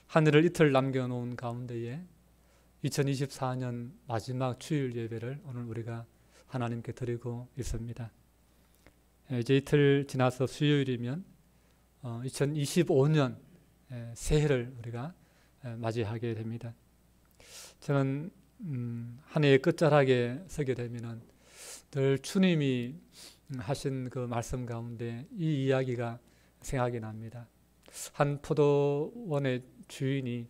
하늘을 이틀 남겨놓은 가운데에 2024년 마지막 주일 예배를 오늘 우리가 하나님께 드리고 있습니다. 이제 이틀 지나서 수요일이면 2025년 새해를 우리가 맞이하게 됩니다. 저는 한 해의 끝자락에 서게 되면은 늘 주님이 하신 그 말씀 가운데 이 이야기가 생각이 납니다. 한 포도원의 주인이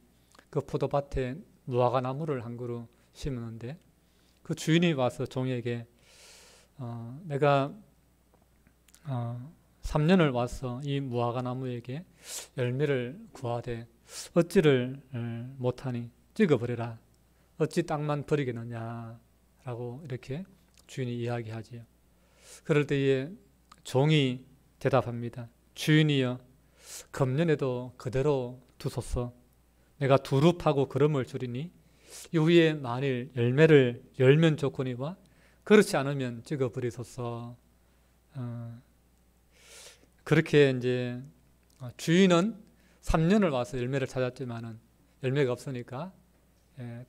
그 포도밭에 무화과 나무를 한 그루 심었는데 그 주인이 와서 종에게 내가 3년을 와서 이 무화과 나무에게 열매를 구하되 어찌를 못하니 찍어버려라. 어찌 땅만 버리겠느냐 라고 이렇게 주인이 이야기하지요. 그럴 때에 종이 대답합니다. 주인이여, 금년에도 그대로 두소서. 내가 두루 파고 거름을 주리니 이후에 만일 열매를 열면 좋거니와 그렇지 않으면 찍어버리소서. 그렇게 이제 주인은 3년을 와서 열매를 찾았지만은 열매가 없으니까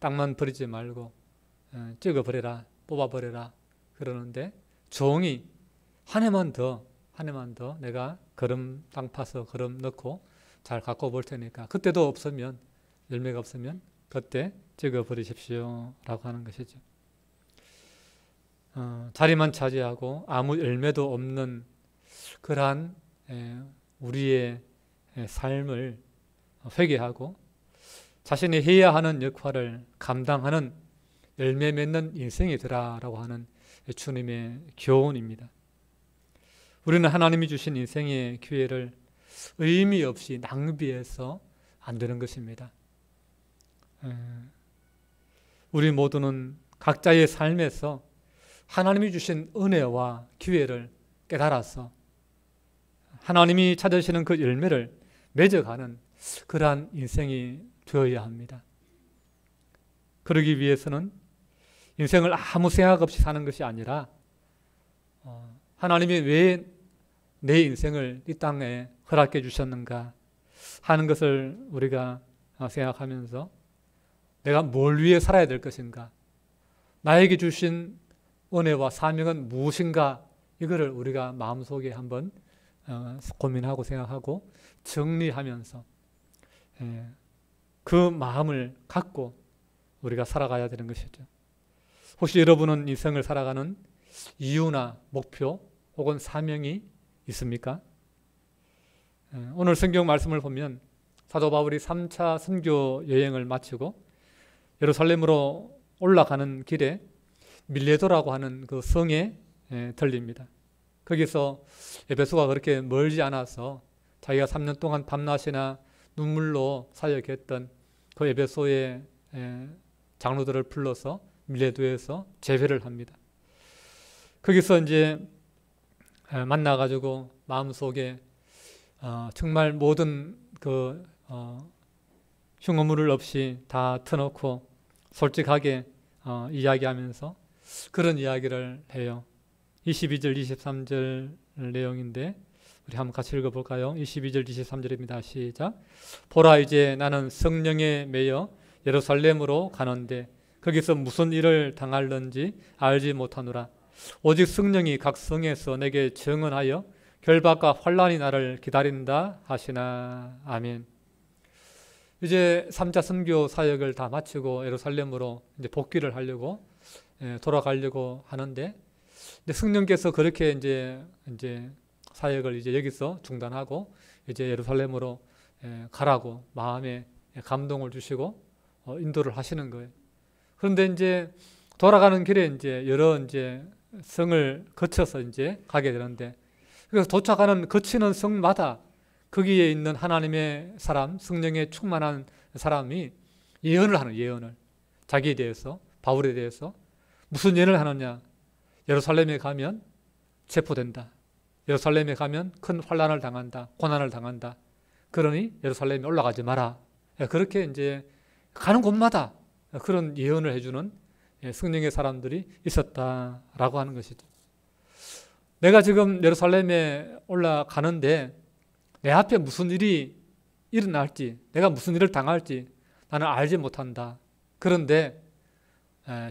땅만 버리지 말고 찍어버려라, 뽑아버려라 그러는데 종이 한 해만 더 내가 거름 땅 파서 거름 넣고 잘 갖고 볼 테니까 그때도 없으면 열매가 없으면 그때 찍어버리십시오 라고 하는 것이죠. 자리만 차지하고 아무 열매도 없는 그러한 우리의 삶을 회개하고 자신이 해야 하는 역할을 감당하는 열매 맺는 인생이 되라라고 하는 주님의 교훈입니다. 우리는 하나님이 주신 인생의 기회를 의미 없이 낭비해서 안 되는 것입니다. 우리 모두는 각자의 삶에서 하나님이 주신 은혜와 기회를 깨달아서 하나님이 찾으시는 그 열매를 맺어가는 그러한 인생이 되어야 합니다. 그러기 위해서는 인생을 아무 생각 없이 사는 것이 아니라 하나님이 왜 내 인생을 이 땅에 허락해 주셨는가 하는 것을 우리가 생각하면서 내가 뭘 위해 살아야 될 것인가, 나에게 주신 은혜와 사명은 무엇인가, 이거를 우리가 마음속에 한번 고민하고 생각하고 정리하면서 그 마음을 갖고 우리가 살아가야 되는 것이죠. 혹시 여러분은 인생을 살아가는 이유나 목표 혹은 사명이 있습니까? 오늘 성경 말씀을 보면 사도 바울이 3차 선교 여행을 마치고 예루살렘으로 올라가는 길에 밀레도라고 하는 그 성에 들립니다. 거기서 에베소가 그렇게 멀지 않아서 자기가 3년 동안 밤낮이나 눈물로 사역했던 그 에베소의 장로들을 불러서 밀레도에서 제회를 합니다. 거기서 이제 만나가지고 마음속에 정말 모든 그 흉어물을 없이 다 터놓고 솔직하게 이야기하면서 그런 이야기를 해요. 22절 23절 내용인데 우리 한번 같이 읽어볼까요? 22절 23절입니다. 시작. 보라, 이제 나는 성령에 매여 예루살렘으로 가는데 거기서 무슨 일을 당할는지 알지 못하노라. 오직 성령이 각 성에서 내게 증언하여 결박과 환난이 나를 기다린다 하시나. 아멘. 이제 3차 선교 사역을 다 마치고 예루살렘으로 이제 복귀를 하려고 돌아가려고 하는데 성령께서 그렇게 이제 사역을 이제 여기서 중단하고 이제 예루살렘으로 가라고 마음에 감동을 주시고 인도를 하시는 거예요. 그런데 이제 돌아가는 길에 이제 여러 이제 성을 거쳐서 이제 가게 되는데 그래서 도착하는 거치는 성마다 거기에 있는 하나님의 사람, 성령에 충만한 사람이 예언을 하는 예언을 자기에 대해서, 바울에 대해서 무슨 예언을 하느냐? 예루살렘에 가면 체포된다. 예루살렘에 가면 큰 환난을 당한다. 고난을 당한다. 그러니 예루살렘에 올라가지 마라. 그렇게 이제 가는 곳마다 그런 예언을 해주는 성령의 사람들이 있었다라고 하는 것이죠. 내가 지금 예루살렘에 올라가는데 내 앞에 무슨 일이 일어날지, 내가 무슨 일을 당할지 나는 알지 못한다. 그런데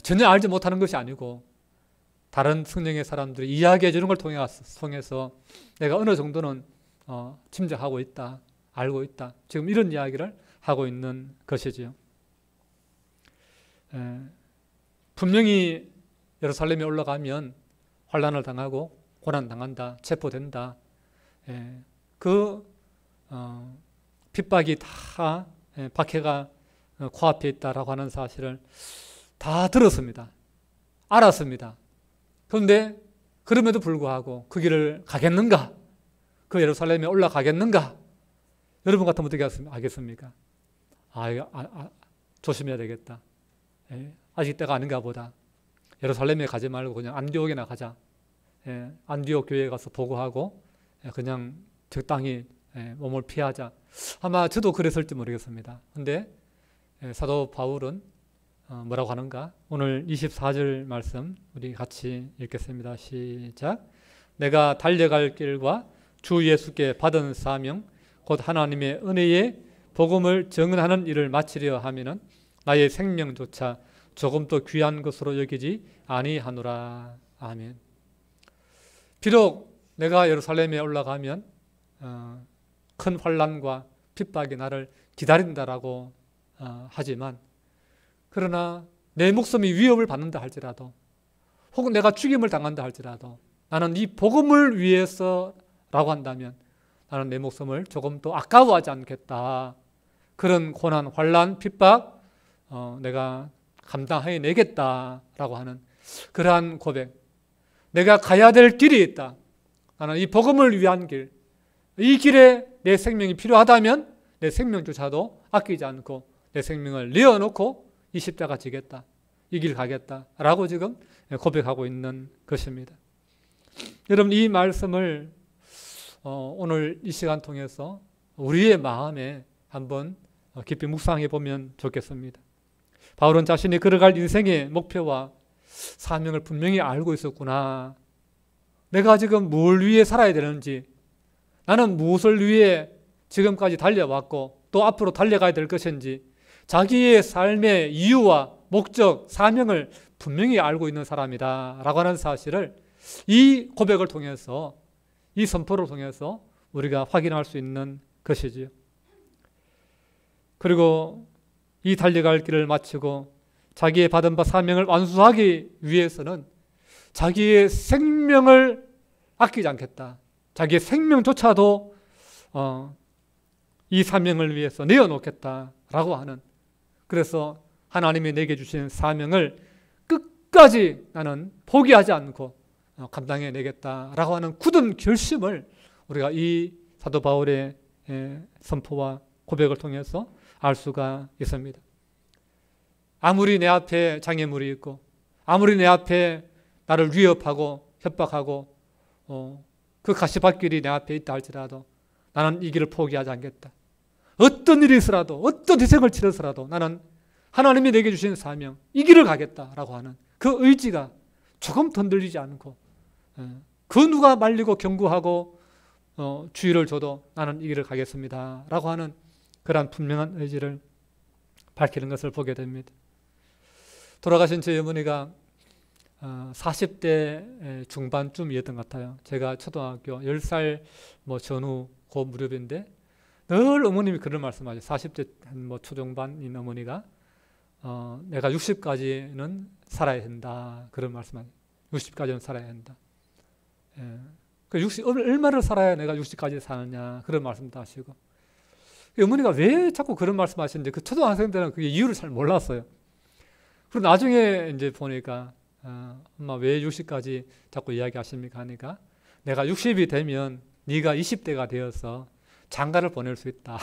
전혀 알지 못하는 것이 아니고 다른 성령의 사람들이 이야기해 주는 걸 통해서 내가 어느 정도는 짐작하고 있다, 알고 있다. 지금 이런 이야기를 하고 있는 것이지요. 분명히 예루살렘에 올라가면 환난을 당하고 고난 당한다, 체포된다. 그 핍박이 다 박해가 코앞에 있다라고 하는 사실을 다 들었습니다. 알았습니다. 그런데 그럼에도 불구하고 그 길을 가겠는가? 그 예루살렘에 올라가겠는가? 여러분 같으면 어떻게 하겠습니까? 조심해야 되겠다. 아직 때가 아닌가 보다. 예루살렘에 가지 말고 그냥 안디옥이나 가자. 안디옥 교회에 가서 보고하고 그냥 적당히 몸을 피하자. 아마 저도 그랬을지 모르겠습니다. 근데 사도 바울은 뭐라고 하는가? 오늘 24절 말씀 우리 같이 읽겠습니다. 시작. 내가 달려갈 길과 주 예수께 받은 사명 곧 하나님의 은혜의 복음을 증언하는 일을 마치려 하면은 나의 생명조차 조금 더 귀한 것으로 여기지 아니하노라. 아멘. 비록 내가 예루살렘에 올라가면 큰 환난과 핍박이 나를 기다린다라고 하지만, 그러나 내 목숨이 위협을 받는다 할지라도 혹은 내가 죽임을 당한다 할지라도 나는 이 복음을 위해서라고 한다면 나는 내 목숨을 조금 더 아까워하지 않겠다. 그런 고난, 환난, 핍박 내가 감당해내겠다라고 하는 그러한 고백. 내가 가야 될 길이 있다. 나는 이 복음을 위한 길, 이 길에 내 생명이 필요하다면 내 생명조차도 아끼지 않고 내 생명을 내어놓고 이 십자가 지겠다, 이 길 가겠다라고 지금 고백하고 있는 것입니다. 여러분, 이 말씀을 오늘 이 시간 통해서 우리의 마음에 한번 깊이 묵상해 보면 좋겠습니다. 바울은 자신이 걸어갈 인생의 목표와 사명을 분명히 알고 있었구나. 내가 지금 뭘 위해 살아야 되는지, 나는 무엇을 위해 지금까지 달려왔고 또 앞으로 달려가야 될 것인지 자기의 삶의 이유와 목적, 사명을 분명히 알고 있는 사람이다 라고 하는 사실을 이 고백을 통해서, 이 선포를 통해서 우리가 확인할 수 있는 것이지요. 그리고 이 달려갈 길을 마치고 자기의 받은 바 사명을 완수하기 위해서는 자기의 생명을 아끼지 않겠다. 자기의 생명조차도 이 사명을 위해서 내어놓겠다라고 하는, 그래서 하나님이 내게 주신 사명을 끝까지 나는 포기하지 않고 감당해내겠다라고 하는 굳은 결심을 우리가 이 사도 바울의 선포와 고백을 통해서 알 수가 있습니다. 아무리 내 앞에 장애물이 있고 아무리 내 앞에 나를 위협하고 협박하고 그 가시밭길이 내 앞에 있다 할지라도 나는 이 길을 포기하지 않겠다. 어떤 일이 있어라도, 어떤 희생을 치러서라도 나는 하나님이 내게 주신 사명, 이 길을 가겠다라고 하는 그 의지가 조금 흔들리지 않고, 그 누가 말리고 경고하고 주의를 줘도 나는 이 길을 가겠습니다 라고 하는 그러한 분명한 의지를 밝히는 것을 보게 됩니다. 돌아가신 저희 어머니가 40대 중반쯤이었던 것 같아요. 제가 초등학교 10살 전후 그 무렵인데 늘 어머님이 그런 말씀하죠. 40대 초중반인 어머니가 내가 60까지는 살아야 된다. 그런 말씀하죠. 60까지는 살아야 한다. 그 60, 얼마를 살아야 내가 60까지 사느냐. 그런 말씀도 하시고. 어머니가 왜 자꾸 그런 말씀 하시는지 그 초등학생 때는 그게 이유를 잘 몰랐어요. 그리고 나중에 이제 보니까 엄마 왜 60까지 자꾸 이야기하십니까 하니까 내가 60이 되면 네가 20대가 되어서 장가를 보낼 수 있다.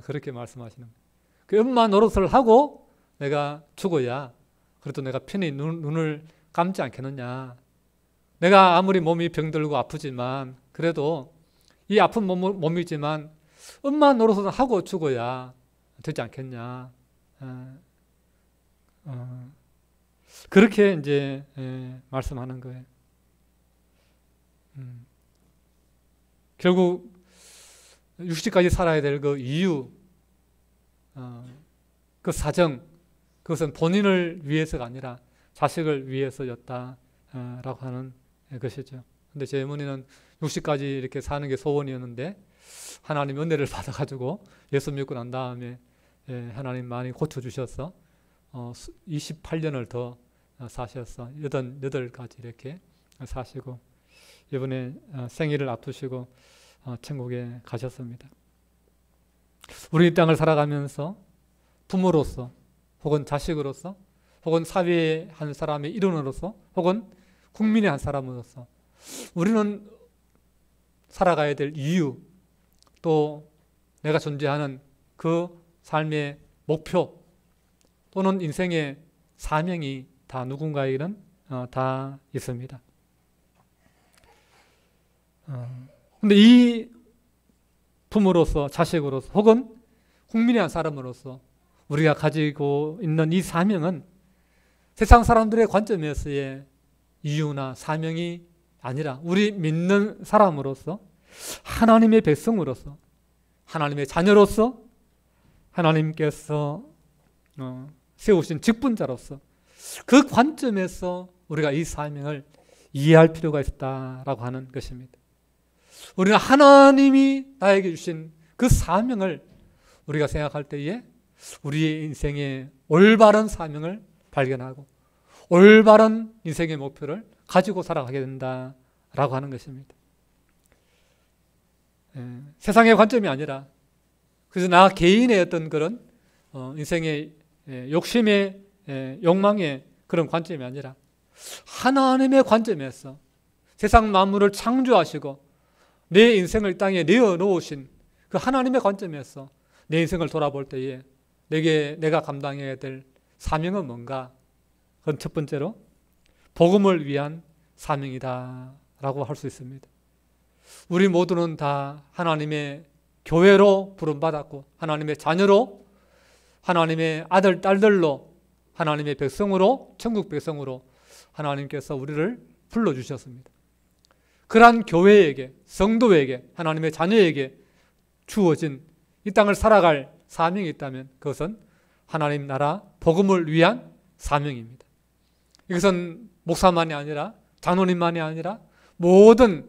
그렇게 말씀하시는 거예요. 그 엄마 노릇을 하고 내가 죽어야 그래도 내가 편히 눈을 감지 않겠느냐. 내가 아무리 몸이 병들고 아프지만 그래도 이 아픈 몸이지만 엄마 노릇을 하고 죽어야 되지 않겠냐. 그렇게 이제 말씀하는 거예요. 결국 60까지 살아야 될 그 이유, 그 사정, 그것은 본인을 위해서가 아니라 자식을 위해서였다라고 하는 것이죠. 근데 제 어머니는 60까지 이렇게 사는 게 소원이었는데 하나님 은혜를 받아가지고 예수 믿고 난 다음에 하나님 많이 고쳐주셔서 28년을 더 사셔서 88까지 이렇게 사시고 이번에 생일을 앞두시고 천국에 가셨습니다. 우리 이 땅을 살아가면서 부모로서 혹은 자식으로서 혹은 사회의 한 사람의 일원으로서 혹은 국민의 한 사람으로서 우리는 살아가야 될 이유 또 내가 존재하는 그 삶의 목표 또는 인생의 사명이 다 누군가에게는 다 있습니다. 근데 이 부모로서 자식으로서 혹은 국민의 한 사람으로서 우리가 가지고 있는 이 사명은 세상 사람들의 관점에서의 이유나 사명이 아니라 우리 믿는 사람으로서 하나님의 백성으로서 하나님의 자녀로서 하나님께서 세우신 직분자로서 그 관점에서 우리가 이 사명을 이해할 필요가 있다라고 하는 것입니다. 우리는 하나님이 나에게 주신 그 사명을 우리가 생각할 때에 우리의 인생의 올바른 사명을 발견하고 올바른 인생의 목표를 가지고 살아가게 된다라고 하는 것입니다. 세상의 관점이 아니라 그래서 나 개인의 어떤 그런 인생의 욕심의 욕망의 그런 관점이 아니라 하나님의 관점에서 세상 만물을 창조하시고 내 인생을 땅에 내어놓으신 그 하나님의 관점에서 내 인생을 돌아볼 때에 내가 감당해야 될 사명은 뭔가? 그건 첫 번째로 복음을 위한 사명이다 라고 할 수 있습니다. 우리 모두는 다 하나님의 교회로 부름받았고 하나님의 자녀로 하나님의 아들, 딸들로 하나님의 백성으로 천국 백성으로 하나님께서 우리를 불러주셨습니다. 그러한 교회에게 성도에게 하나님의 자녀에게 주어진 이 땅을 살아갈 사명이 있다면 그것은 하나님 나라 복음을 위한 사명입니다. 이것은 목사만이 아니라 장로님만이 아니라 모든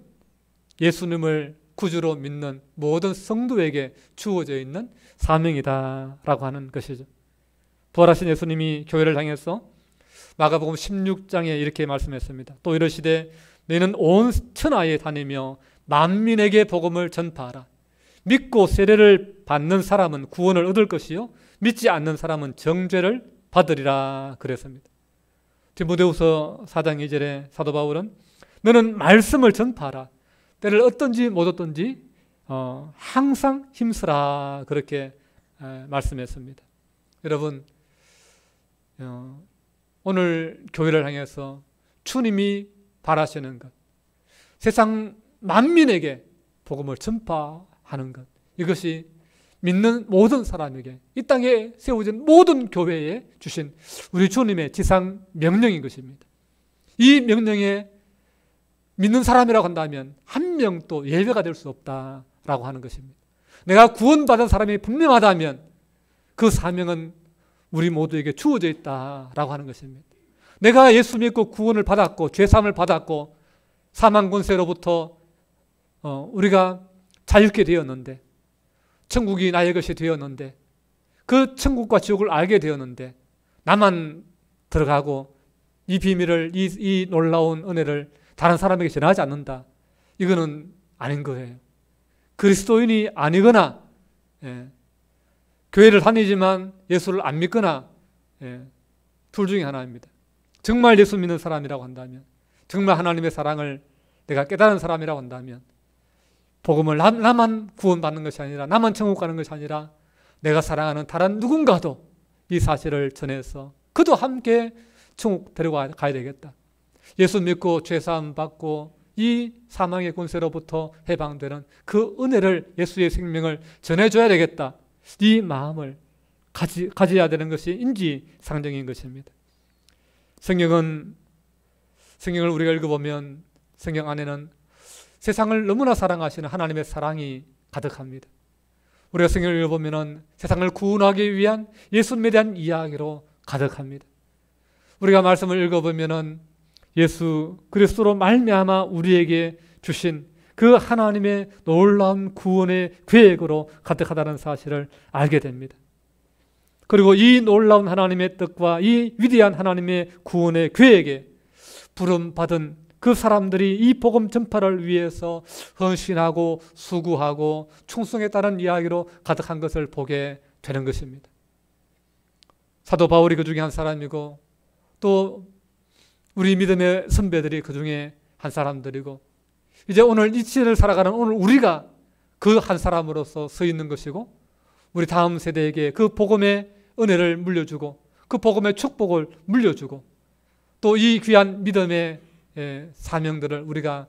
예수님을 구주로 믿는 모든 성도에게 주어져 있는 사명이다라고 하는 것이죠. 부활하신 예수님이 교회를 향해서 마가복음 16장에 이렇게 말씀했습니다. 또 이르시되 너희는 온 천하에 다니며 만민에게 복음을 전파하라. 믿고 세례를 받는 사람은 구원을 얻을 것이요 믿지 않는 사람은 정죄를 받으리라 그랬습니다. 디모데후서 4장 2절에 사도 바울은 너는 말씀을 전파하라. 때를 얻든지 못 얻든지 항상 힘쓰라 그렇게 말씀했습니다. 여러분 오늘 교회를 향해서 주님이 바라시는 것 세상 만민에게 복음을 전파하는 것 이것이 믿는 모든 사람에게 이 땅에 세워진 모든 교회에 주신 우리 주님의 지상 명령인 것입니다. 이 명령에 믿는 사람이라고 한다면 한 명도 예외가 될 수 없다라고 하는 것입니다. 내가 구원받은 사람이 분명하다면 그 사명은 우리 모두에게 주어져 있다라고 하는 것입니다. 내가 예수 믿고 구원을 받았고 죄사함을 받았고 사망 권세로부터 우리가 자유케 되었는데 천국이 나의 것이 되었는데 그 천국과 지옥을 알게 되었는데 나만 들어가고 이 비밀을 이 놀라운 은혜를 다른 사람에게 전하지 않는다. 이거는 아닌 거예요. 그리스도인이 아니거나 교회를 다니지만 예수를 안 믿거나 둘 중에 하나입니다. 정말 예수 믿는 사람이라고 한다면 정말 하나님의 사랑을 내가 깨달은 사람이라고 한다면 복음을 나만 구원받는 것이 아니라 나만 천국 가는 것이 아니라 내가 사랑하는 다른 누군가도 이 사실을 전해서 그도 함께 천국 데려가야 되겠다. 예수 믿고 죄사함 받고 이 사망의 권세로부터 해방되는 그 은혜를 예수의 생명을 전해줘야 되겠다. 이 마음을 가져야 되는 것이 인지상정인 것입니다. 성경을 우리가 읽어보면 성경 안에는 세상을 너무나 사랑하시는 하나님의 사랑이 가득합니다. 우리가 성경을 읽어보면 세상을 구원하기 위한 예수님에 대한 이야기로 가득합니다. 우리가 말씀을 읽어보면 예수 그리스도로 말미암아 우리에게 주신 그 하나님의 놀라운 구원의 계획으로 가득하다는 사실을 알게 됩니다. 그리고 이 놀라운 하나님의 뜻과 이 위대한 하나님의 구원의 계획에 부름받은 그 사람들이 이 복음 전파를 위해서 헌신하고 수고하고 충성했다는 이야기로 가득한 것을 보게 되는 것입니다. 사도 바울이 그 중에 한 사람이고 또 우리 믿음의 선배들이 그 중에 한 사람들이고 이제 오늘 이 시대를 살아가는 오늘 우리가 그 한 사람으로서 서 있는 것이고 우리 다음 세대에게 그 복음의 은혜를 물려주고 그 복음의 축복을 물려주고 또 이 귀한 믿음의 사명들을 우리가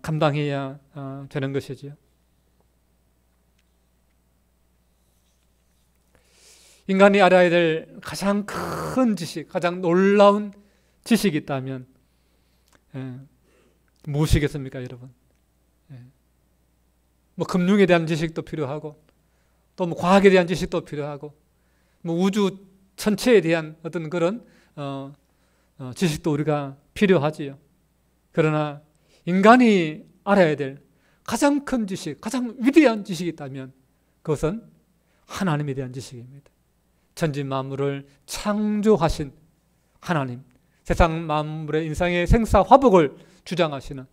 감당해야 되는 것이지요. 인간이 알아야 될 가장 큰 지식, 가장 놀라운 지식이 있다면 무엇이겠습니까, 여러분? 뭐 금융에 대한 지식도 필요하고 또 뭐 과학에 대한 지식도 필요하고 뭐 우주 전체에 대한 어떤 그런 지식도 우리가 필요하지요. 그러나 인간이 알아야 될 가장 큰 지식, 가장 위대한 지식이 있다면 그것은 하나님에 대한 지식입니다. 천지 만물을 창조하신 하나님, 세상 만물의 인생의 생사 화복을 주장하시는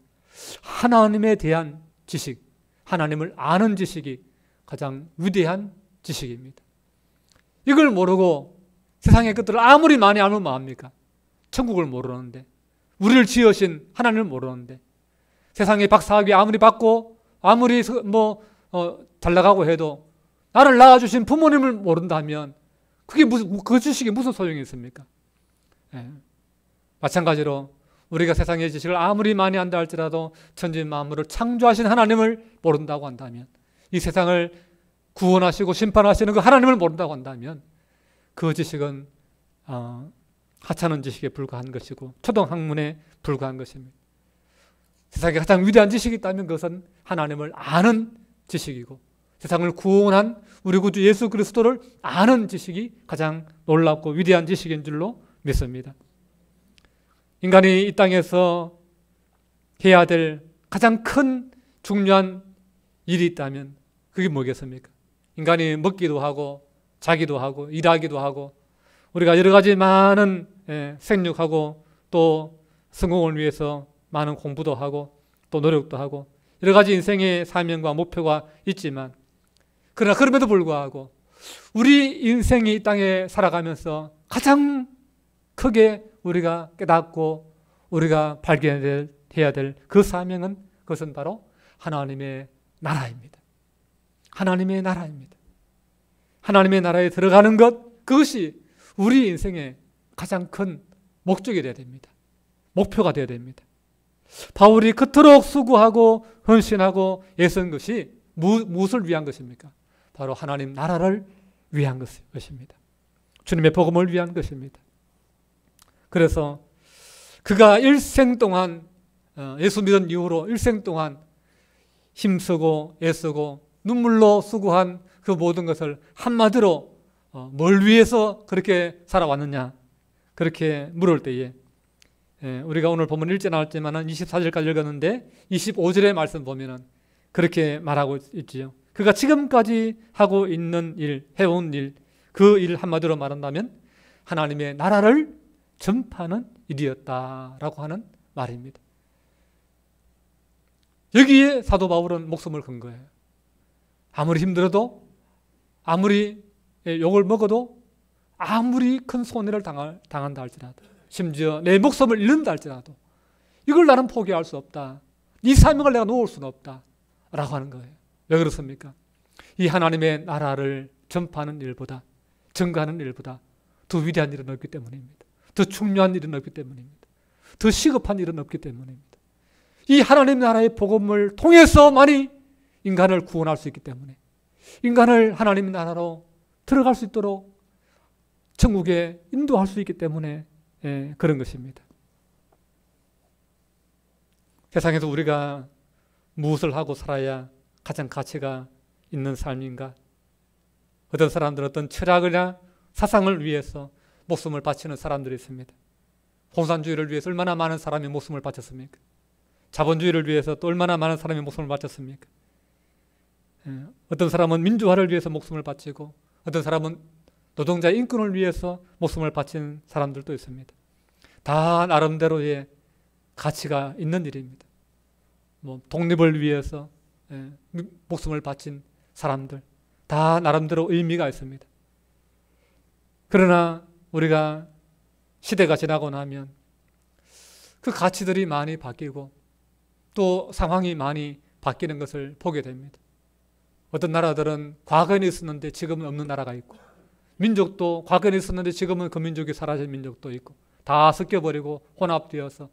하나님에 대한 지식, 하나님을 아는 지식이 가장 위대한 지식입니다. 이걸 모르고 세상의 것들을 아무리 많이 알면 뭐합니까? 천국을 모르는데, 우리를 지으신 하나님을 모르는데, 세상의 박사학위 아무리 받고 아무리 잘 나가고 해도 나를 낳아주신 부모님을 모른다면 그게 그 지식이 무슨 소용이 있습니까? 마찬가지로 우리가 세상의 지식을 아무리 많이 한다 할지라도 천지 만물을 창조하신 하나님을 모른다고 한다면, 이 세상을 구원하시고 심판하시는 그 하나님을 모른다고 한다면 그 지식은 하찮은 지식에 불과한 것이고 초등학문에 불과한 것입니다. 세상에 가장 위대한 지식이 있다면 그것은 하나님을 아는 지식이고 세상을 구원한 우리 구주 예수 그리스도를 아는 지식이 가장 놀랍고 위대한 지식인 줄로 믿습니다. 인간이 이 땅에서 해야 될 가장 큰 중요한 일이 있다면 그게 뭐겠습니까? 인간이 먹기도 하고 자기도 하고 일하기도 하고 우리가 여러 가지 많은 생육하고 또 성공을 위해서 많은 공부도 하고 또 노력도 하고 여러 가지 인생의 사명과 목표가 있지만, 그러나 그럼에도 불구하고 우리 인생이 이 땅에 살아가면서 가장 크게 우리가 깨닫고 우리가 발견해야 될 그 사명은 그것은 바로 하나님의 나라입니다. 하나님의 나라입니다. 하나님의 나라에 들어가는 것, 그것이 우리 인생의 가장 큰 목적이 되어야 됩니다. 목표가 되어야 됩니다. 바울이 그토록 수고하고 헌신하고 애쓴 것이 무엇을 위한 것입니까? 바로 하나님 나라를 위한 것입니다. 주님의 복음을 위한 것입니다. 그래서 그가 일생 동안 예수 믿은 이후로 일생 동안 힘쓰고 애쓰고 눈물로 수고한 그 모든 것을 한마디로 뭘 위해서 그렇게 살아왔느냐, 그렇게 물을 때에 우리가 오늘 본문 읽지 않았지만 24절까지 읽었는데 25절의 말씀 보면은 그렇게 말하고 있지요. 그가 지금까지 하고 있는 일, 해온 일, 그 일 한마디로 말한다면 하나님의 나라를 전파하는 일이었다라고 하는 말입니다. 여기에 사도 바울은 목숨을 건 거예요. 아무리 힘들어도, 아무리 욕을 먹어도, 아무리 큰 손해를 당한다 할지라도, 심지어 내 목숨을 잃는다 할지라도 이걸 나는 포기할 수 없다. 이 사명을 내가 놓을 수는 없다 라고 하는 거예요. 왜 그렇습니까? 이 하나님의 나라를 전파하는 일보다, 증거하는 일보다 더 위대한 일은 없기 때문입니다. 더 중요한 일은 없기 때문입니다. 더 시급한 일은 없기 때문입니다. 이 하나님 나라의 복음을 통해서만이 인간을 구원할 수 있기 때문에, 인간을 하나님 나라로 들어갈 수 있도록 천국에 인도할 수 있기 때문에 그런 것입니다. 세상에서 우리가 무엇을 하고 살아야 가장 가치가 있는 삶인가? 어떤 사람들은 어떤 철학이나 사상을 위해서 목숨을 바치는 사람들이 있습니다. 공산주의를 위해서 얼마나 많은 사람이 목숨을 바쳤습니까? 자본주의를 위해서 또 얼마나 많은 사람이 목숨을 바쳤습니까? 어떤 사람은 민주화를 위해서 목숨을 바치고 어떤 사람은 노동자의 인권을 위해서 목숨을 바친 사람들도 있습니다. 다 나름대로의 가치가 있는 일입니다. 독립을 위해서 목숨을 바친 사람들 다 나름대로 의미가 있습니다. 그러나 우리가 시대가 지나고 나면 그 가치들이 많이 바뀌고 또 상황이 많이 바뀌는 것을 보게 됩니다. 어떤 나라들은 과거에는 있었는데 지금은 없는 나라가 있고, 민족도 과거에는 있었는데 지금은 그 민족이 사라진 민족도 있고, 다 섞여버리고 혼합되어서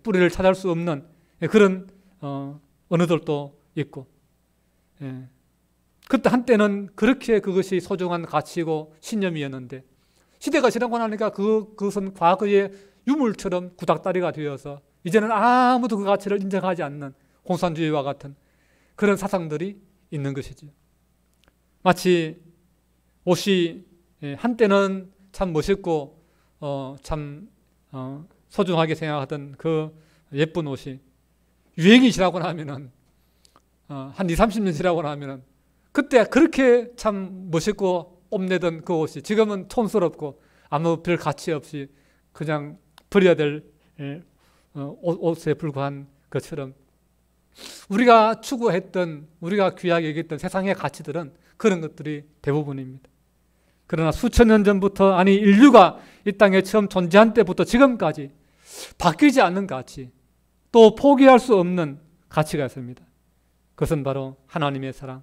뿌리를 찾을 수 없는 그런 언어들도 있고, 그때 한때는 그렇게 그것이 소중한 가치고 신념이었는데 시대가 지나고 나니까 그것은 과거의 유물처럼 구닥다리가 되어서 이제는 아무도 그 가치를 인정하지 않는 공산주의와 같은 그런 사상들이 있는 것이죠. 마치 옷이 한때는 참 멋있고 참 소중하게 생각하던 그 예쁜 옷이 유행이 지나고 나면은 한 20, 30년 지나고 나면은 그때 그렇게 참 멋있고 뽐내던 그 옷이 지금은 촌스럽고 아무 별 가치 없이 그냥 버려야 될 옷에 불과한 것처럼 우리가 추구했던, 우리가 귀하게 여겼던 세상의 가치들은 그런 것들이 대부분입니다. 그러나 수천 년 전부터, 아니 인류가 이 땅에 처음 존재한 때부터 지금까지 바뀌지 않는 가치, 또 포기할 수 없는 가치가 있습니다. 그것은 바로 하나님의 사랑,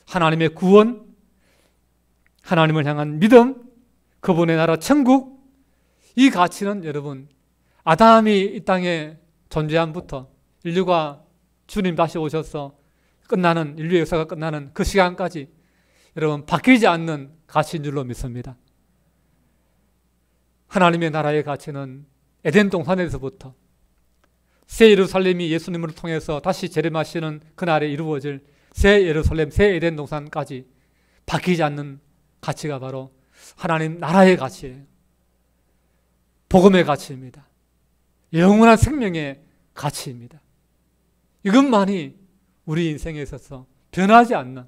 하나님의 구원, 하나님을 향한 믿음, 그분의 나라 천국. 이 가치는 여러분, 아담이 이 땅에 존재함부터 인류가 주님 다시 오셔서 끝나는, 인류의 역사가 끝나는 그 시간까지 여러분 바뀌지 않는 가치인 줄로 믿습니다. 하나님의 나라의 가치는 에덴 동산에서부터 새 예루살렘이 예수님을 통해서 다시 재림하시는 그날에 이루어질 새 예루살렘, 새 에덴 동산까지 바뀌지 않는 가치가 바로 하나님 나라의 가치예요. 복음의 가치입니다. 영원한 생명의 가치입니다. 이것만이 우리 인생에 있어서 변하지 않는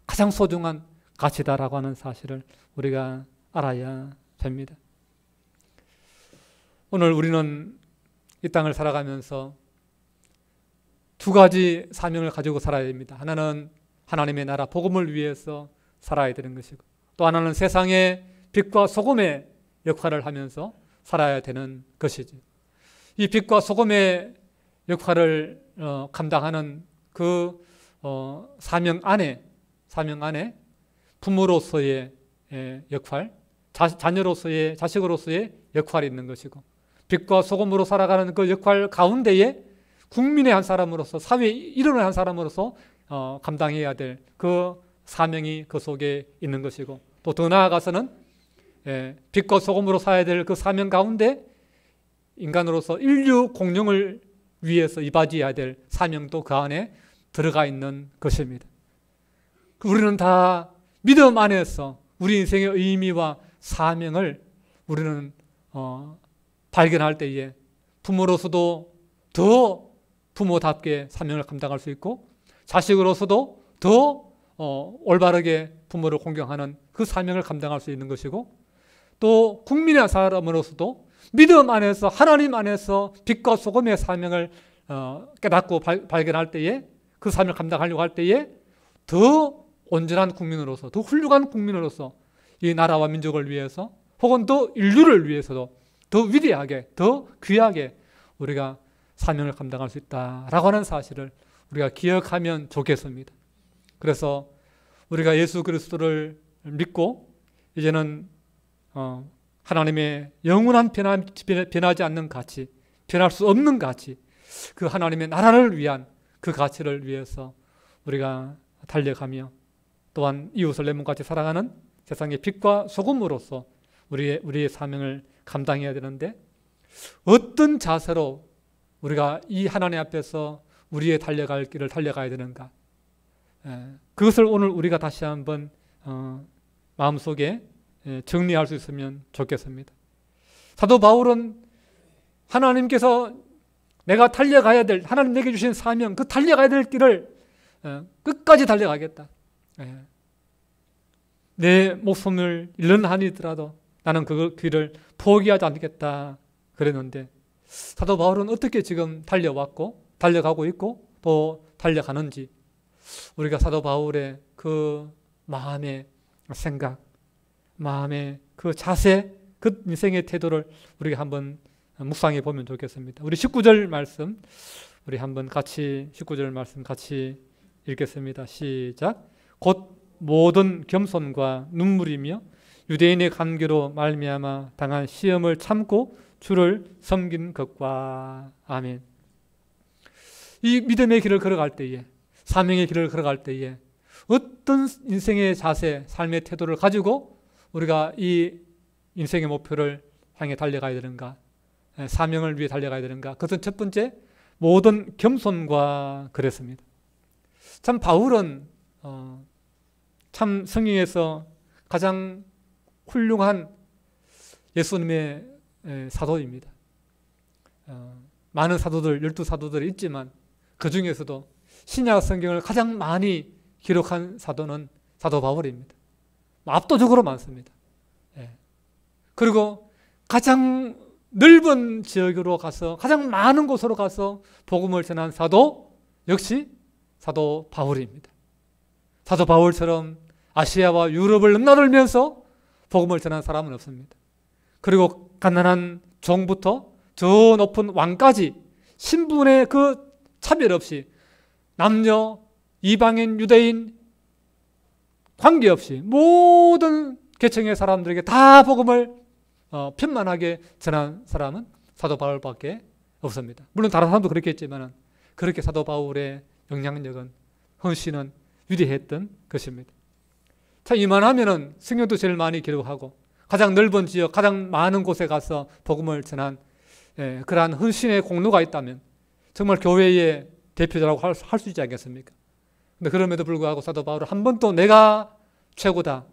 가장 소중한 가치다라고 하는 사실을 우리가 알아야 됩니다. 오늘 우리는 이 땅을 살아가면서 두 가지 사명을 가지고 살아야 됩니다. 하나는 하나님의 나라 복음을 위해서 살아야 되는 것이고, 또 하나는 세상의 빛과 소금의 역할을 하면서 살아야 되는 것이죠. 이 빛과 소금의 역할을 감당하는 그 사명 안에 부모로서의 역할, 자녀로서의, 자식으로서의 역할이 있는 것이고, 빛과 소금으로 살아가는 그 역할 가운데에 국민의 한 사람으로서, 사회의 일원의 한 사람으로서 감당해야 될 그 사명이 그 속에 있는 것이고, 또 더 나아가서는 빛과 소금으로 살아야 될 그 사명 가운데 인간으로서 인류 공룡을 위해서 이바지해야 될 사명도 그 안에 들어가 있는 것입니다. 우리는 다 믿음 안에서 우리 인생의 의미와 사명을 우리는 발견할 때에 부모로서도 더 부모답게 사명을 감당할 수 있고, 자식으로서도 더 올바르게 부모를 공경하는 그 사명을 감당할 수 있는 것이고, 또 국민의 사람으로서도 믿음 안에서, 하나님 안에서 빛과 소금의 사명을 깨닫고 발견할 때에, 그 사명을 감당하려고 할 때에 더 온전한 국민으로서, 더 훌륭한 국민으로서 이 나라와 민족을 위해서, 혹은 또 인류를 위해서도 더 위대하게, 더 귀하게 우리가 사명을 감당할 수 있다라고 하는 사실을 우리가 기억하면 좋겠습니다. 그래서 우리가 예수 그리스도를 믿고 이제는 하나님의 영원한 변하지 않는 가치, 변할 수 없는 가치, 그 하나님의 나라를 위한 그 가치를 위해서 우리가 달려가며, 또한 이웃을 내 몸같이 사랑하는 세상의 빛과 소금으로서 우리의 사명을 감당해야 되는데, 어떤 자세로 우리가 이 하나님 앞에서 우리의 달려갈 길을 달려가야 되는가? 그것을 오늘 우리가 다시 한번 마음속에 정리할 수 있으면 좋겠습니다. 사도 바울은 하나님께서 내가 달려가야 될, 하나님 내게 주신 사명, 그 달려가야 될 길을 끝까지 달려가겠다. 내 목숨을 잃는 한이더라도 나는 그 길을 포기하지 않겠다 그랬는데, 사도 바울은 어떻게 지금 달려왔고 달려가고 있고 또 달려가는지, 우리가 사도 바울의 그 마음의 생각, 마음의 그 자세, 그 인생의 태도를 우리가 한번 묵상해 보면 좋겠습니다. 우리 19절 말씀, 우리 한번 같이 19절 말씀 같이 읽겠습니다. 시작. 곧 모든 겸손과 눈물이며 유대인의 간교로 말미암아 당한 시험을 참고 주를 섬긴 것과. 아멘. 이 믿음의 길을 걸어갈 때에, 사명의 길을 걸어갈 때에 어떤 인생의 자세, 삶의 태도를 가지고 우리가 이 인생의 목표를 향해 달려가야 되는가, 사명을 위해 달려가야 되는가. 그것은 첫 번째, 모든 겸손과 그랬습니다. 참 바울은 참 성경에서 가장 훌륭한 예수님의 사도입니다. 많은 사도들, 12사도들이 있지만 그 중에서도 신약 성경을 가장 많이 기록한 사도는 사도 바울입니다. 압도적으로 많습니다. 그리고 가장 넓은 지역으로 가서, 가장 많은 곳으로 가서 복음을 전한 사도 역시 사도 바울입니다. 사도 바울처럼 아시아와 유럽을 넘나들면서 복음을 전한 사람은 없습니다. 그리고 가난한 종부터 저 높은 왕까지 신분의 그 차별 없이 남녀, 이방인, 유대인 관계없이 모든 계층의 사람들에게 다 복음을 편만하게 전한 사람은 사도 바울밖에 없습니다. 물론 다른 사람도 그렇게 했지만 그렇게 사도 바울의 영향력은, 헌신은 위대했던 것입니다. 자, 이만하면은 성경도 제일 많이 기록하고 가장 넓은 지역, 가장 많은 곳에 가서 복음을 전한 그러한 헌신의 공로가 있다면 정말 교회의 대표자라고 할 수 있지 않겠습니까? 근데 그럼에도 불구하고 사도 바울은 한 번도 내가 최고다,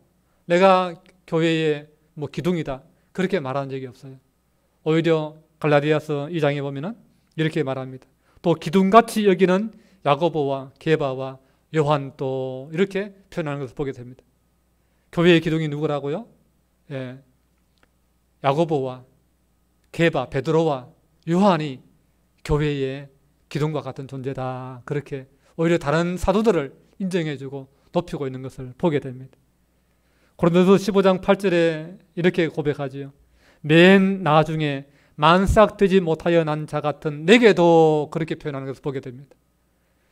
내가 교회의 기둥이다, 그렇게 말한 적이 없어요. 오히려 갈라디아서 2장에 보면은 이렇게 말합니다. 또 기둥같이 여기는 야고보와 게바와 요한도, 이렇게 표현하는 것을 보게 됩니다. 교회의 기둥이 누구라고요? 야고보와 게바, 베드로와 요한이 교회의 기둥과 같은 존재다. 그렇게 오히려 다른 사도들을 인정해주고 높이고 있는 것을 보게 됩니다. 고린도서 15장 8절에 이렇게 고백하지요. 맨 나중에 만삭되지 못하여 난 자 같은 내게도, 그렇게 표현하는 것을 보게 됩니다.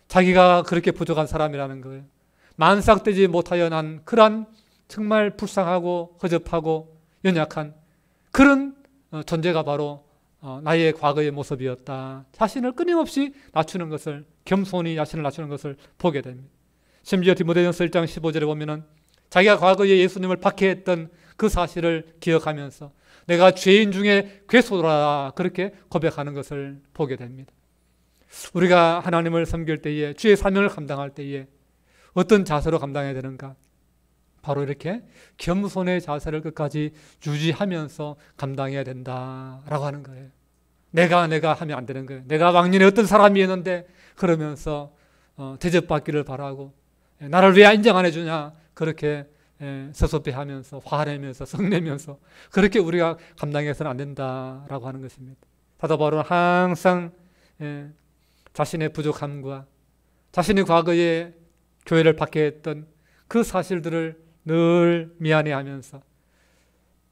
자기가 그렇게 부족한 사람이라는 거예요. 만삭되지 못하여 난 그런 정말 불쌍하고 허접하고 연약한 그런 존재가 바로 나의 과거의 모습이었다. 자신을 끊임없이 낮추는 것을, 겸손히 자신을 낮추는 것을 보게 됩니다. 심지어 디모데전서 1장 15절에 보면은 자기가 과거에 예수님을 박해했던 그 사실을 기억하면서 내가 죄인 중에 괴소라, 그렇게 고백하는 것을 보게 됩니다. 우리가 하나님을 섬길 때에, 주의 사명을 감당할 때에 어떤 자세로 감당해야 되는가? 바로 이렇게 겸손의 자세를 끝까지 유지하면서 감당해야 된다라고 하는 거예요. 내가 하면 안 되는 거예요. 내가 왕년에 어떤 사람이었는데 그러면서 대접받기를 바라고, 나를 왜 인정 안 해주냐, 그렇게 서섭해하면서 화내면서 성내면서 그렇게 우리가 감당해서는 안 된다라고 하는 것입니다. 사도 바울은 항상 자신의 부족함과 자신이 과거에 교회를 박해했던 그 사실들을 늘 미안해하면서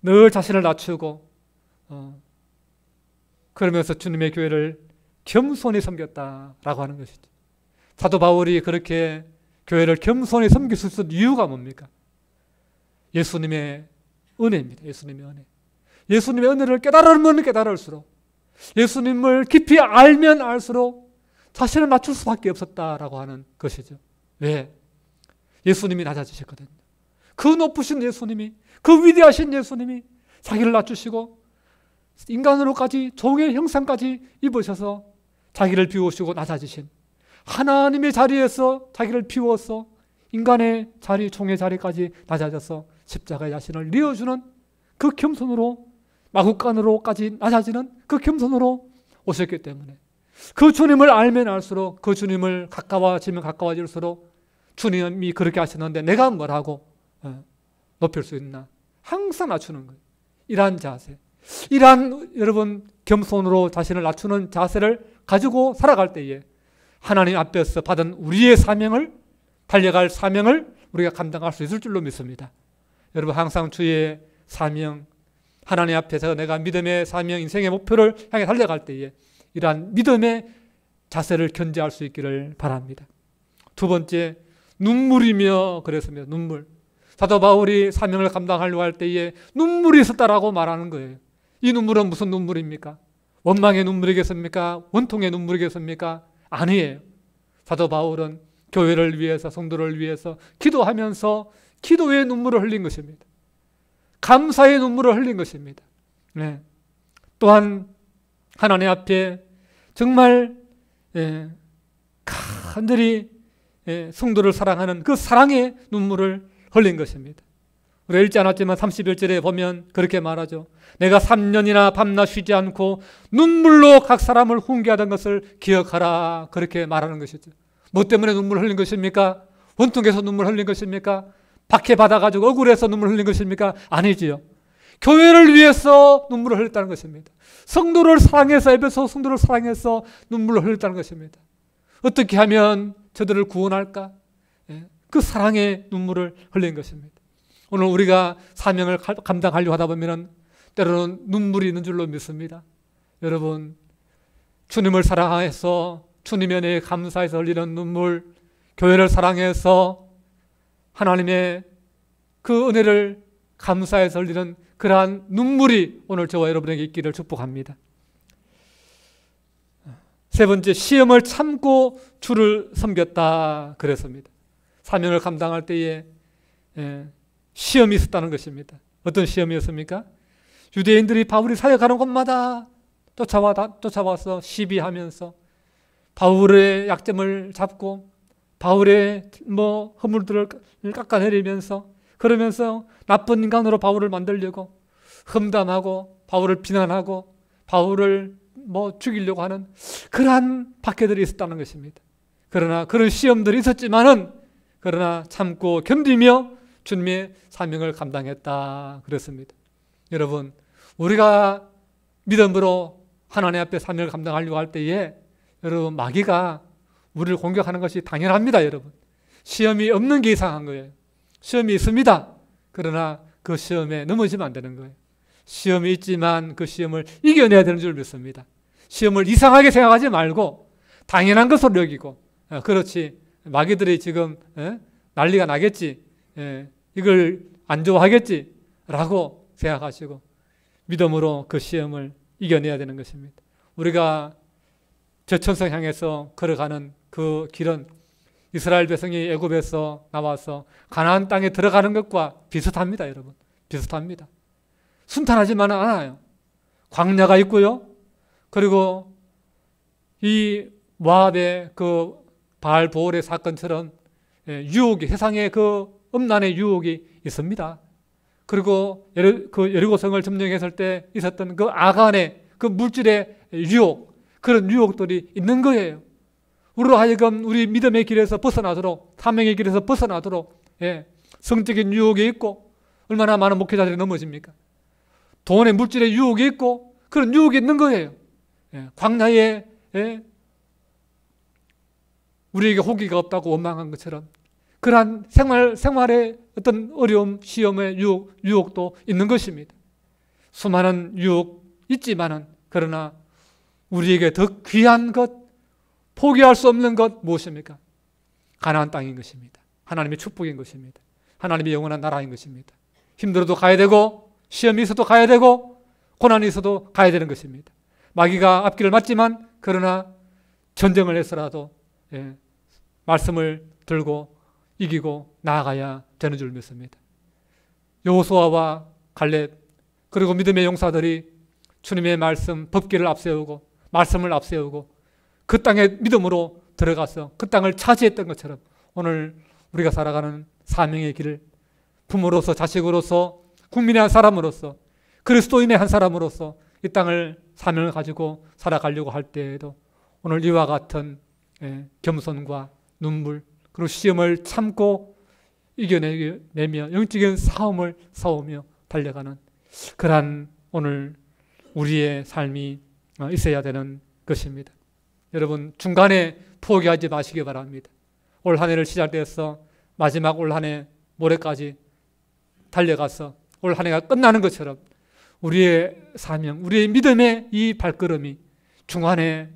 늘 자신을 낮추고 그러면서 주님의 교회를 겸손히 섬겼다라고 하는 것이죠. 사도 바울이 그렇게 교회를 겸손히 섬길 수 있는 이유가 뭡니까? 예수님의 은혜입니다. 예수님의 은혜. 예수님의 은혜를 깨달으면 깨달을수록, 예수님을 깊이 알면 알수록 자신을 낮출 수밖에 없었다라고 하는 것이죠. 왜? 예수님이 낮아지셨거든요. 그 높으신 예수님이, 그 위대하신 예수님이 자기를 낮추시고 인간으로까지 종의 형상까지 입으셔서 자기를 비우시고 낮아지신 하나님의 자리에서 자기를 비워서 인간의 자리, 종의 자리까지 낮아져서 십자가의 자신을 내어주는 그 겸손으로, 마구간으로까지 낮아지는 그 겸손으로 오셨기 때문에, 그 주님을 알면 알수록, 그 주님을 가까워지면 가까워질수록 주님이 그렇게 하셨는데 내가 뭐라고 높일 수 있나? 항상 낮추는 거예요. 이러한 자세, 이러한 여러분 겸손으로 자신을 낮추는 자세를 가지고 살아갈 때에 하나님 앞에서 받은 우리의 사명을, 달려갈 사명을 우리가 감당할 수 있을 줄로 믿습니다. 여러분 항상 주의 사명, 하나님 앞에서 내가 믿음의 사명, 인생의 목표를 향해 달려갈 때에 이러한 믿음의 자세를 견지할 수 있기를 바랍니다. 두 번째, 눈물이며 그랬습니다. 눈물. 사도 바울이 사명을 감당하려고 할 때에 눈물이 있었다라고 말하는 거예요. 이 눈물은 무슨 눈물입니까? 원망의 눈물이겠습니까? 원통의 눈물이겠습니까? 아니에요. 사도 바울은 교회를 위해서, 성도를 위해서 기도하면서 기도의 눈물을 흘린 것입니다. 감사의 눈물을 흘린 것입니다. 네. 또한 하나님 앞에 정말 간절히 성도를 사랑하는 그 사랑의 눈물을 흘린 것입니다. 우리가 읽지 않았지만 31절에 보면 그렇게 말하죠. 내가 3년이나 밤낮 쉬지 않고 눈물로 각 사람을 훈계하던 것을 기억하라. 그렇게 말하는 것이죠. 뭐 때문에 눈물 흘린 것입니까? 원통에서 눈물 흘린 것입니까? 박해받아가지고 억울해서 눈물 흘린 것입니까? 아니지요. 교회를 위해서 눈물을 흘렸다는 것입니다. 성도를 사랑해서, 에베소 성도를 사랑해서 눈물을 흘렸다는 것입니다. 어떻게 하면 저들을 구원할까? 그 사랑의 눈물을 흘린 것입니다. 오늘 우리가 사명을 감당하려고 하다 보면 때로는 눈물이 있는 줄로 믿습니다. 여러분, 주님을 사랑해서 주님의 은혜에 감사해서 흘리는 눈물, 교회를 사랑해서 하나님의 그 은혜를 감사해서 흘리는 그러한 눈물이 오늘 저와 여러분에게 있기를 축복합니다. 세 번째, 시험을 참고 주를 섬겼다 그랬습니다. 사명을 감당할 때에 시험이 있었다는 것입니다. 어떤 시험이었습니까? 유대인들이 바울이 사역하는 곳마다 쫓아와서 시비하면서 바울의 약점을 잡고 바울의 허물들을 깎아내리면서, 그러면서 나쁜 인간으로 바울을 만들려고 험담하고 바울을 비난하고 바울을 죽이려고 하는 그러한 박해들이 있었다는 것입니다. 그러나 그런 시험들이 있었지만은 그러나 참고 견디며 주님의 사명을 감당했다 그랬습니다. 여러분, 우리가 믿음으로 하나님 앞에 사명을 감당하려고 할 때에 여러분, 마귀가 우리를 공격하는 것이 당연합니다. 여러분, 시험이 없는 게 이상한 거예요. 시험이 있습니다. 그러나 그 시험에 넘어지면 안 되는 거예요. 시험이 있지만 그 시험을 이겨내야 되는 줄 믿습니다. 시험을 이상하게 생각하지 말고 당연한 것으로 여기고, 그렇지, 마귀들이 지금 난리가 나겠지, 이걸 안 좋아하겠지 라고 생각하시고 믿음으로 그 시험을 이겨내야 되는 것입니다. 우리가 저천성 향해서 걸어가는 그 길은 이스라엘 백성이 애굽에서 나와서 가나안 땅에 들어가는 것과 비슷합니다. 여러분, 비슷합니다. 순탄하지만은 않아요. 광야가 있고요, 그리고 이 모압의 그 바알 보올의 사건처럼 유혹이, 세상에 그 음란의 유혹이 있습니다. 그리고 그 여리고성을 점령했을 때 있었던 그 아간의 그 물질의 유혹, 그런 유혹들이 있는 거예요. 우리로 하여금 우리 믿음의 길에서 벗어나도록, 사명의 길에서 벗어나도록 성적인 유혹이 있고, 얼마나 많은 목회자들이 넘어집니까? 돈의 물질의 유혹이 있고, 그런 유혹이 있는 거예요. 광야에 우리에게 호기가 없다고 원망한 것처럼 그러한 생활의 어떤 어려움, 시험의 유혹도 있는 것입니다. 수많은 유혹 있지만은, 그러나 우리에게 더 귀한 것, 포기할 수 없는 것 무엇입니까? 가나안 땅인 것입니다. 하나님의 축복인 것입니다. 하나님의 영원한 나라인 것입니다. 힘들어도 가야 되고, 시험이 있어도 가야 되고, 고난이 있어도 가야 되는 것입니다. 마귀가 앞길을 막지만, 그러나 전쟁을 해서라도 말씀을 들고 이기고 나아가야 되는 줄 믿습니다. 여호수아와 갈렙, 그리고 믿음의 용사들이 주님의 말씀, 법궤를 앞세우고 말씀을 앞세우고 그 땅에 믿음으로 들어가서 그 땅을 차지했던 것처럼 오늘 우리가 살아가는 사명의 길을 부모로서, 자식으로서, 국민의 한 사람으로서, 그리스도인의 한 사람으로서 이 땅을 사명을 가지고 살아가려고 할 때에도 오늘 이와 같은 겸손과 눈물, 그리고 시험을 참고 이겨내며 영적인 싸움을 싸우며 달려가는 그러한 오늘 우리의 삶이 있어야 되는 것입니다. 여러분, 중간에 포기하지 마시기 바랍니다. 올 한 해를 시작해서 마지막 올 한 해 모레까지 달려가서 올 한 해가 끝나는 것처럼 우리의 사명, 우리의 믿음의 이 발걸음이 중간에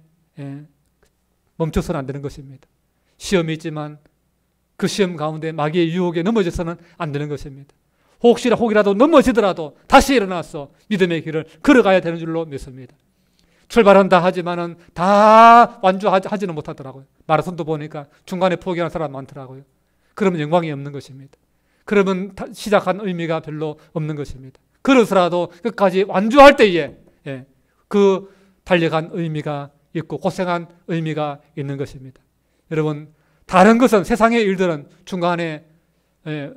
멈춰서는 안 되는 것입니다. 시험이 있지만 그 시험 가운데 마귀의 유혹에 넘어져서는 안 되는 것입니다. 혹이라도 넘어지더라도 다시 일어나서 믿음의 길을 걸어가야 되는 줄로 믿습니다. 출발한다 하지만은 다 완주하지는 못하더라고요. 마라톤도 보니까 중간에 포기하는 사람 많더라고요. 그러면 영광이 없는 것입니다. 그러면 시작한 의미가 별로 없는 것입니다. 그래서라도 끝까지 완주할 때에 그 달려간 의미가 있고 고생한 의미가 있는 것입니다. 여러분, 다른 것은, 세상의 일들은 중간에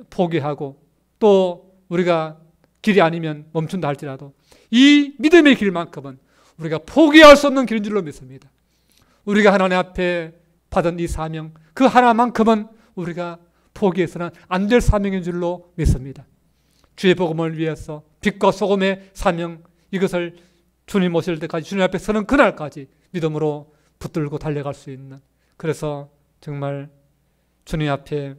포기하고 또 우리가 길이 아니면 멈춘다 할지라도 이 믿음의 길만큼은 우리가 포기할 수 없는 길인 줄로 믿습니다. 우리가 하나님 앞에 받은 이 사명, 그 하나만큼은 우리가 포기해서는 안 될 사명인 줄로 믿습니다. 주의 복음을 위해서 빛과 소금의 사명, 이것을 주님 오실 때까지, 주님 앞에 서는 그날까지 믿음으로 붙들고 달려갈 수 있는, 그래서 정말 주님 앞에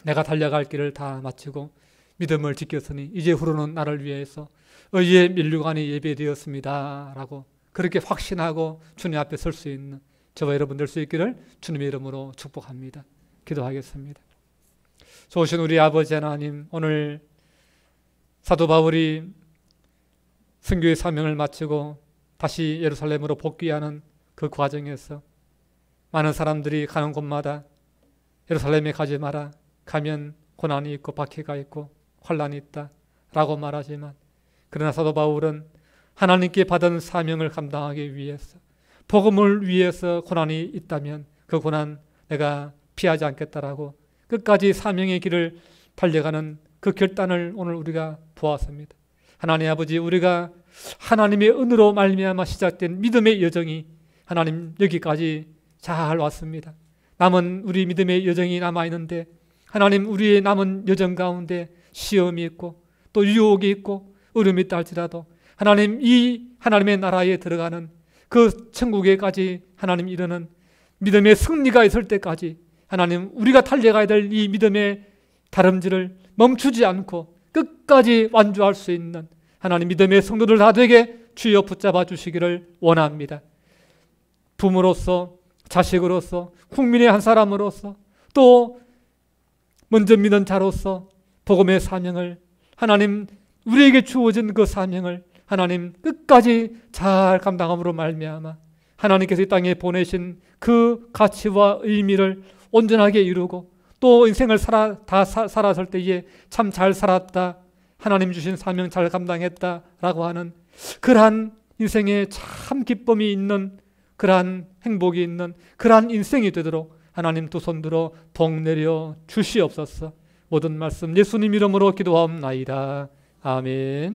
내가 달려갈 길을 다 마치고 믿음을 지켰으니 이제 후로는 나를 위해서 의의 면류관이 예배되었습니다 라고 그렇게 확신하고 주님 앞에 설 수 있는 저와 여러분 될 수 있기를 주님의 이름으로 축복합니다. 기도하겠습니다. 좋으신 우리 아버지 하나님, 오늘 사도 바울이 선교의 사명을 마치고 다시 예루살렘으로 복귀하는 그 과정에서 많은 사람들이 가는 곳마다 예루살렘에 가지 마라, 가면 고난이 있고 박해가 있고 환난이 있다 라고 말하지만, 그러나 사도 바울은 하나님께 받은 사명을 감당하기 위해서, 복음을 위해서 고난이 있다면 그 고난 내가 피하지 않겠다라고 끝까지 사명의 길을 달려가는 그 결단을 오늘 우리가 보았습니다. 하나님 아버지, 우리가 하나님의 은혜로 말미암아 시작된 믿음의 여정이 하나님 여기까지 잘 왔습니다. 남은 우리 믿음의 여정이 남아있는데 하나님, 우리의 남은 여정 가운데 시험이 있고 또 유혹이 있고 어려움이 있다 할지라도 하나님, 이 하나님의 나라에 들어가는 그 천국에까지 하나님 이르는 믿음의 승리가 있을 때까지 하나님, 우리가 달려가야 될 이 믿음의 다름질을 멈추지 않고 끝까지 완주할 수 있는 하나님 믿음의 성도들 다 되게 주여 붙잡아 주시기를 원합니다. 부모로서, 자식으로서, 국민의 한 사람으로서, 또 먼저 믿은 자로서 복음의 사명을, 하나님 우리에게 주어진 그 사명을 하나님 끝까지 잘 감당함으로 말미암아 하나님께서 이 땅에 보내신 그 가치와 의미를 온전하게 이루고 또 인생을 살았을 때에 참 잘 살았다, 하나님 주신 사명 잘 감당했다라고 하는 그러한 인생에 참 기쁨이 있는, 그러한 행복이 있는 그러한 인생이 되도록 하나님 두 손 들어 복 내려 주시옵소서. 모든 말씀 예수님 이름으로 기도하옵나이다. 아멘.